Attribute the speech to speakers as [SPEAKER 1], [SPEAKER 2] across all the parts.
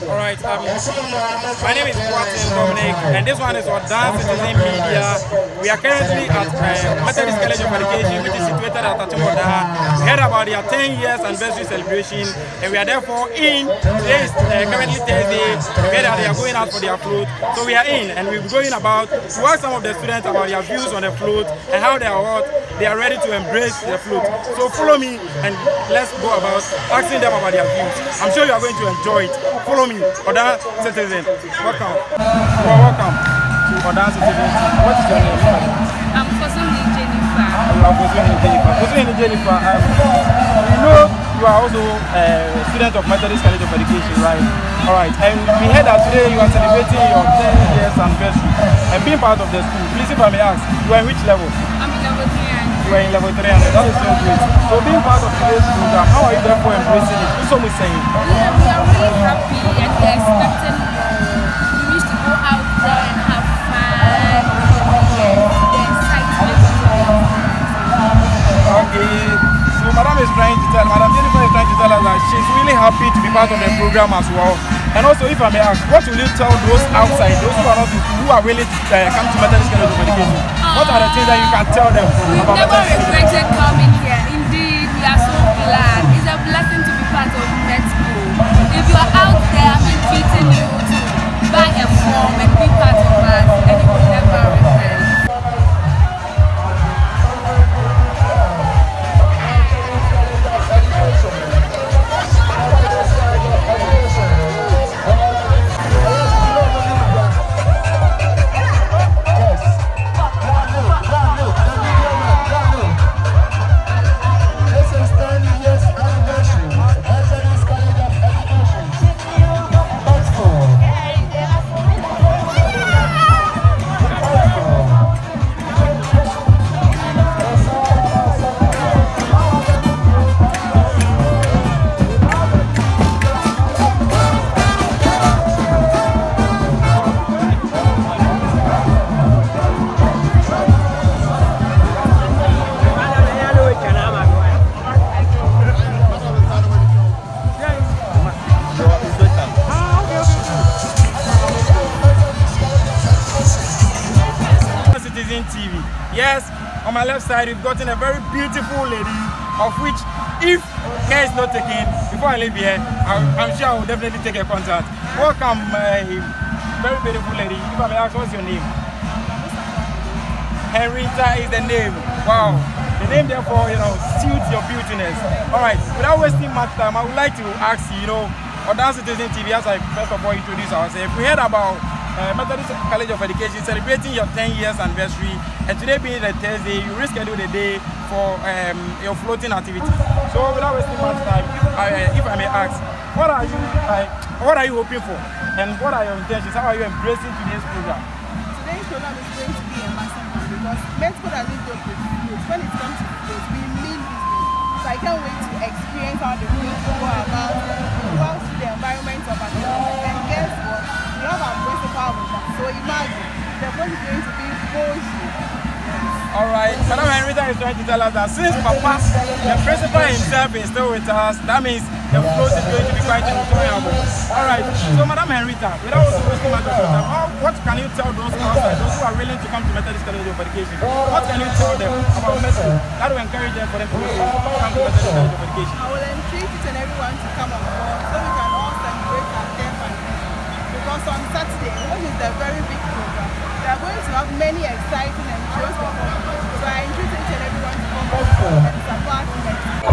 [SPEAKER 1] Alright, my name is Dominic, and this one is for Dance Citizen Media. We are currently at Methodist College of Education, which is situated at Atimoda. We heard about their 10 years anniversary celebration, and we are therefore in. Today is currently Thursday. We heard that they are going out for their float, so we are in, and we're going about to ask some of the students about their views on the float and how they are ready to embrace the float. So follow me and let's go about asking them about their views. I'm sure you are going to enjoy it. Follow me, Oda Citizen. Welcome. Welcome to Oda Citizen. What is your name?
[SPEAKER 2] I'm Fosuni Jennifer.
[SPEAKER 1] You are Fosuni Jennifer. We know you are also a student of Methodist College of Education, right? Alright, and we heard that today you are celebrating your 10 years anniversary and being part of the school. Please, if I may ask, you are in which level?
[SPEAKER 2] I'm in level 3.
[SPEAKER 1] You are in level 3, and that is so great. So being part of today's program, how are you therefore embracing it? Do some saying.
[SPEAKER 2] Yeah, we are really happy and we are expecting we wish to go out there and have fun. The excitement.
[SPEAKER 1] Okay, so Madam Jennifer is trying to tell us that she's really happy to be part of the program as well. And also, if I may ask, what will you tell those outside, those who are willing to come to Methodist College of Education? What are the things that you can tell them about
[SPEAKER 2] We've never regretted coming here. Indeed, we are so glad. It's a blessing to be part of Met School. If you are out there, I'm treating you to buy a form and be part of us, and you will never regret.
[SPEAKER 1] TV. Yes, on my left side we've gotten a very beautiful lady, of which if care is not taken before I leave here, I'm sure I will definitely take a contact. Welcome, very beautiful lady. If I may ask, what's your name? Henrietta is the name. Wow, the name therefore suits your beautiness. All right, without wasting much time, I would like to ask you, Oda Citizen TV, as I first of all introduce ourselves, we heard about Methodist College of Education celebrating your 10 years anniversary, and today being the Thursday, you reschedule the day for your floating activity. So without wasting much time, if I may ask, what are you hoping for, and what are your intentions? How are you embracing today's program?
[SPEAKER 3] Today's program is going to be a massive one because Met School doesn't joke with youth. When it comes to float, we mean business. So I can't wait to experience how the float will go about, go out to the environment of our campus, and guess what? We have our principal with us. So imagine, the float is going to be bullshit.
[SPEAKER 1] Alright, Madam Henrietta is trying to tell us that since Papa, the principal himself, is still with us, that means the float is going to be quite enjoyable. Alright, so Madam Henrietta, without also wasting much of your time, what can you tell those outside, those who are willing to come to Methodist College of Education? What can you tell them about medicine that will encourage them for them to come to Methodist College of Education?
[SPEAKER 3] I will entreat each and everyone to come on board so we can all celebrate our 10th anniversary. Because on Saturday, which is a very big program, we are going to have many exciting and joyous performances. So I entreat each and everyone to come on board and support Met School.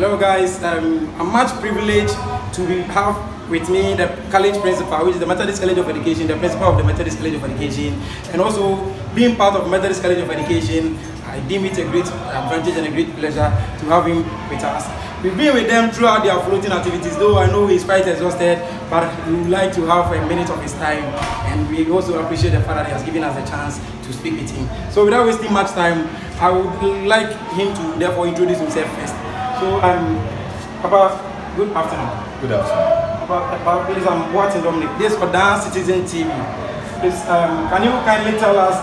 [SPEAKER 1] Hello guys, I'm much privileged to have with me the college principal, which is the Methodist College of Education, the principal of the Methodist College of Education, and also being part of Methodist College of Education, I deem it a great advantage and a great pleasure to have him with us. We've been with them throughout their floating activities, though I know he's quite exhausted, but we would like to have a minute of his time, and we also appreciate the fact that he has given us a chance to speak with him. So without wasting much time, I would like him to therefore introduce himself first. So Papa, good afternoon.
[SPEAKER 4] Good afternoon.
[SPEAKER 1] Papa, please, I'm watching Dominic. This for Dance Citizen TV. Please, can you kindly tell us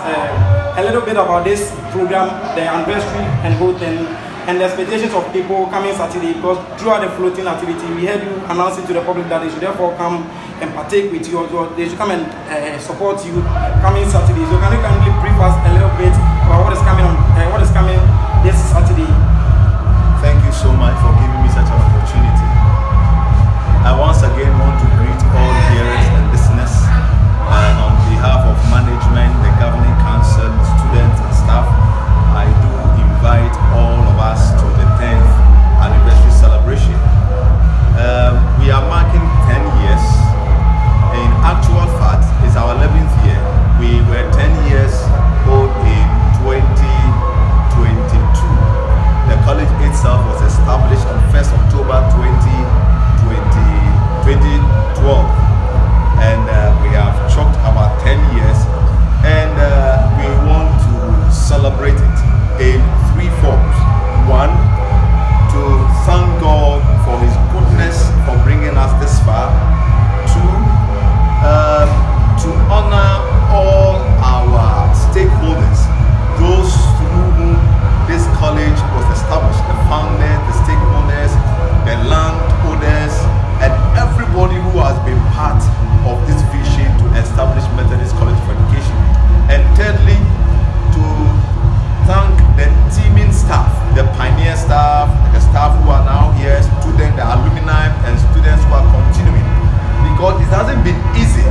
[SPEAKER 1] a little bit about this program, the anniversary and whole thing, and the expectations of people coming Saturday? Because throughout the floating activity, we heard you announcing to the public that they should therefore come and partake with you, or they should come and support you coming Saturday. So can you kindly brief us a little bit about what is coming on, what is coming this Saturday?
[SPEAKER 4] Thank you so much for giving me such an opportunity. I once again want to greet all hearers and listeners, and on behalf of management, the governing council, students and staff, I do invite all of us to the 10th anniversary celebration. We are marking 10 years. In actual fact, it's our 11th year. We were 10 years old in 2022. The college itself was established on 1st October 2012, and we have chalked about 10 years, and we want to celebrate it in 3 forms. 1, to thank God for His goodness for bringing us this far. 2, to honor all our stakeholders, those through whom this college was established, the founders, the stakeholders, the landowners, and everybody who has been part of this vision to establish Methodist College of Education. And thirdly, to thank the teaming staff, the pioneer staff, the staff who are now here, students, the alumni, and students who are continuing. Because it hasn't been easy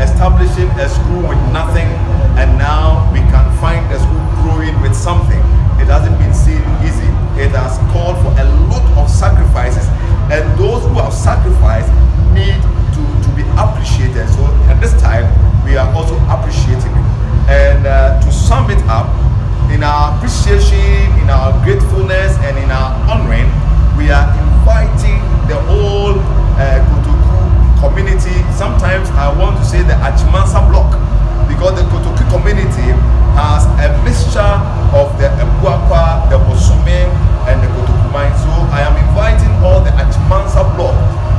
[SPEAKER 4] establishing a school with nothing, and now we can find the school growing with something. It hasn't been seen easy. It has called for a lot of sacrifices, and those who have sacrificed need to be appreciated. So at this time, we are also appreciating it. And to sum it up, in our appreciation, in our gratefulness, and in our honoring, we are inviting the whole Kotoku community. Sometimes I want to say the Achimansa block, because the Kotoku community has a mixture of the Ebuakwa, the Bosume, and the Kotoku mine. So I am inviting all the Achimansa block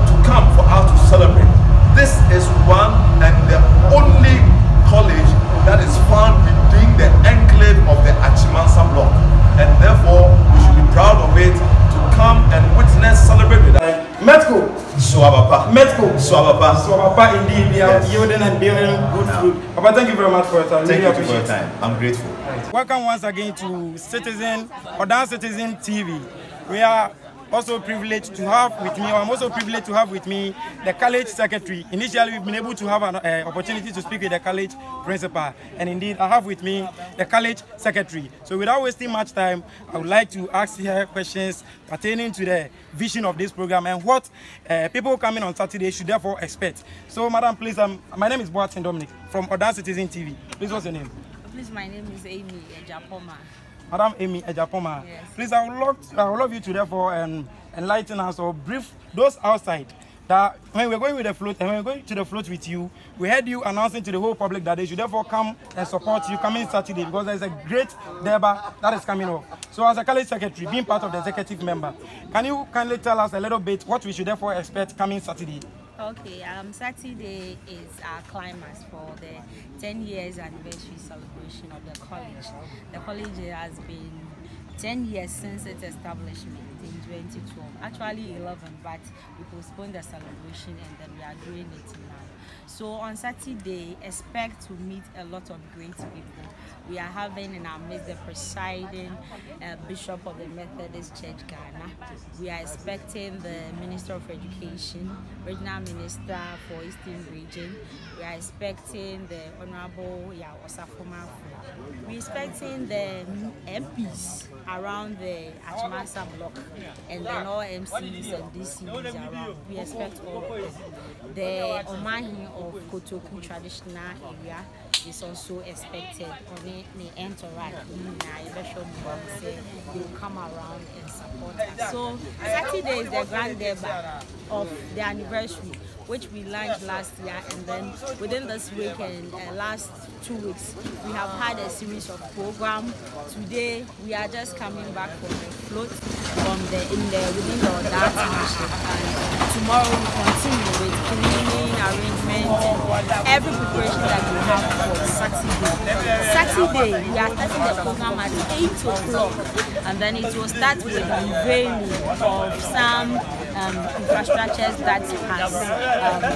[SPEAKER 4] to come for us to celebrate. This is one and the only college that is found within the enclave of the Achimansa block, and therefore we should be proud of it to come and witness, celebrate with us.
[SPEAKER 1] Metco.
[SPEAKER 4] Swabapa.
[SPEAKER 1] Metco.
[SPEAKER 4] Swabapa.
[SPEAKER 1] Swabapa indeed. We are
[SPEAKER 4] Yes.
[SPEAKER 1] yielding and bearing good fruit. Papa, thank you very much for your time.
[SPEAKER 4] Thank
[SPEAKER 1] Really
[SPEAKER 4] you for your
[SPEAKER 1] appreciate it.
[SPEAKER 4] time. I'm grateful.
[SPEAKER 1] Welcome once again to Citizen or Dance Citizen TV. We are also privileged to have with me, or I'm also privileged to have with me the college secretary. Initially, we've been able to have an opportunity to speak with the college principal, and indeed, I have with me the college secretary. So without wasting much time, I would like to ask her questions pertaining to the vision of this program and what people coming on Saturday should therefore expect. So, madam, please, my name is Boatin Dominic from Odan Citizen TV. Please, what's your name?
[SPEAKER 2] Please, my name is Amy Ejapoma.
[SPEAKER 1] Madam Amy Ejapoma.
[SPEAKER 2] Yes.
[SPEAKER 1] Please, I would love you to therefore enlighten us or brief those outside that when we're going with the float and when we're going to the float with you, we heard you announcing to the whole public that they should therefore come and support you coming Saturday, because there's a great Deba that is coming up. So as a college secretary, being part of the executive member, can you kindly tell us a little bit what we should therefore expect coming Saturday?
[SPEAKER 2] Okay, Saturday is our climax for the 10 years anniversary celebration of the college. The college has been 10 years since its establishment in 2012. Actually 11, but we postponed the celebration and then we are doing it now.
[SPEAKER 5] So on Saturday, expect to meet a lot of great people. We are having in our midst the presiding Bishop of the Methodist Church Ghana. We are expecting the Minister of Education, Regional Minister for Eastern Region. We are expecting the Honorable Osafoma. We are expecting the MPs around the Achimasa block, and then all MCs and DCs around. We expect all of them. The Omahi of Kotoku traditional area is also expected on the entourage. They will come around and support us. So Saturday is the grand debut of the anniversary, which we launched last year, and then within this week and last 2 weeks we have had a series of programs. Today we are just coming back from a float from within the Oda Township, and tomorrow we continue with cleaning arrangements and every preparation that we have for Saturday. We are starting the program at 8 o'clock, and then it will start with the unveiling of some infrastructures that has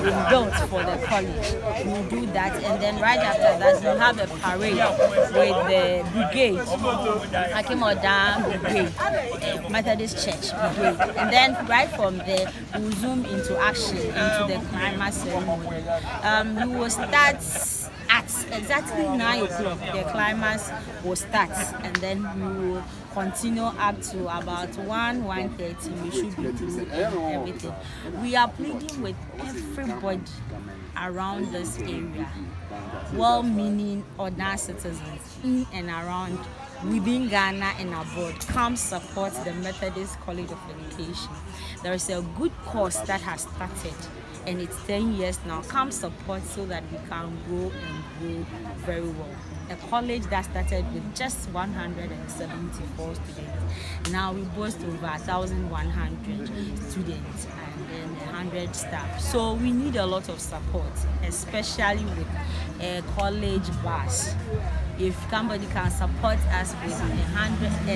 [SPEAKER 5] been built for the college. We'll do that, and then right after that we'll have a parade with the brigade, Akyem brigade, Methodist Church brigade, and then right from there we'll zoom into action, into the climax ceremony. We will start at exactly 9 o'clock. The climax will start, and then we will continue up to about 1:30. We should be doing everything. We are pleading with everybody around this area, well-meaning ordinary citizens in and around, within Ghana and abroad. Come support the Methodist College of Education. There is a good course that has started, and it's 10 years now. Come support so that we can grow and grow very well. A college that started with just 174 students. Now we boast over 1,100 students and then 100 staff. So we need a lot of support, especially with a college bus. If somebody can support us with a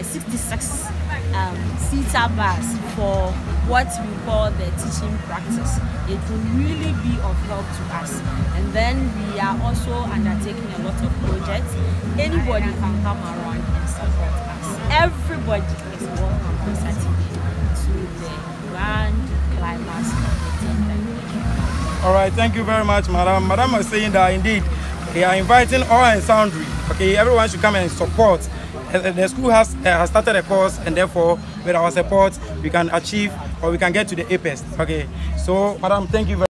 [SPEAKER 5] 66-seater bus for what we call the teaching practice, it will really be of help to us. And then we are also undertaking a lot of projects. Anybody can come around and support us. Everybody is welcome on Saturday to the grand climax of the 10th anniversary.
[SPEAKER 1] All right, thank you very much, Madam. Madam was saying that indeed they are inviting all and sundry. Okay, everyone should come and support. The school has started a course, and therefore, with our support, we can achieve or we can get to the apex. Okay, so Madam, thank you very much.